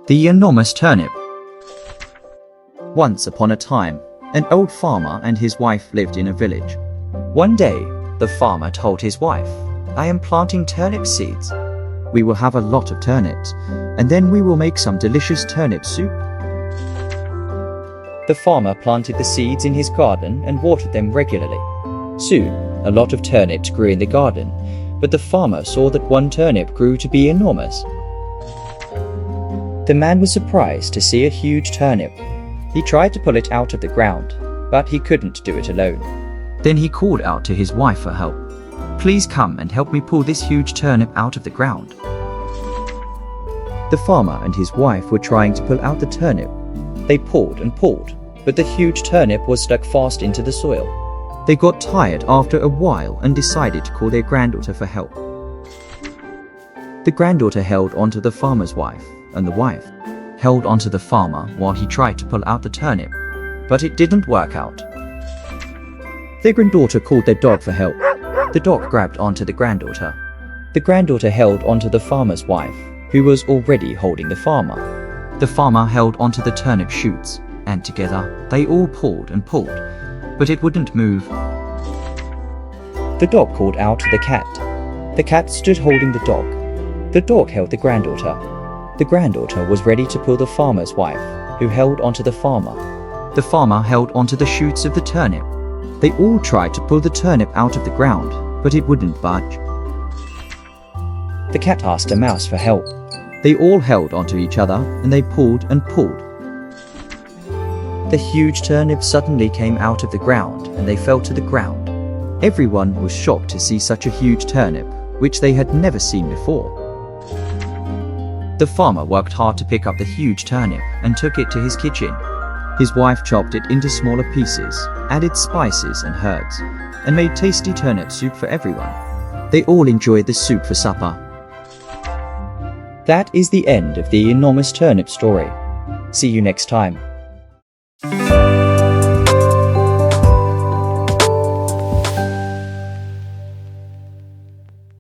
The enormous turnip. Once upon a time, an old farmer and his wife lived in a village. One day, the farmer told his wife, "I am planting turnip seeds. We will have a lot of turnips, and then we will make some delicious turnip soup." The farmer planted the seeds in his garden and watered them regularly. Soon, a lot of turnips grew in the garden, but the farmer saw that one turnip grew to be enormous. The man was surprised to see a huge turnip. He tried to pull it out of the ground, but he couldn't do it alone. Then he called out to his wife for help. "Please come and help me pull this huge turnip out of the ground." The farmer and his wife were trying to pull out the turnip. They pulled and pulled, but the huge turnip was stuck fast into the soil. They got tired after a while and decided to call their granddaughter for help. The granddaughter held onto the farmer's wife, and the wife held onto the farmer while he tried to pull out the turnip, but it didn't work out. The granddaughter called their dog for help. The dog grabbed onto the granddaughter. The granddaughter held onto the farmer's wife, who was already holding the farmer. The farmer held onto the turnip shoots, and together they all pulled and pulled, but it wouldn't move. The dog called out to the cat. The cat stood holding the dog. The dog held the granddaughter. The granddaughter was ready to pull the farmer's wife, who held onto the farmer. The farmer held onto the shoots of the turnip. They all tried to pull the turnip out of the ground, but it wouldn't budge. The cat asked a mouse for help. They all held onto each other and they pulled and pulled. The huge turnip suddenly came out of the ground and they fell to the ground. Everyone was shocked to see such a huge turnip, which they had never seen before. The farmer worked hard to pick up the huge turnip and took it to his kitchen. His wife chopped it into smaller pieces, added spices and herbs, and made tasty turnip soup for everyone. They all enjoyed the soup for supper. That is the end of the enormous turnip story. See you next time.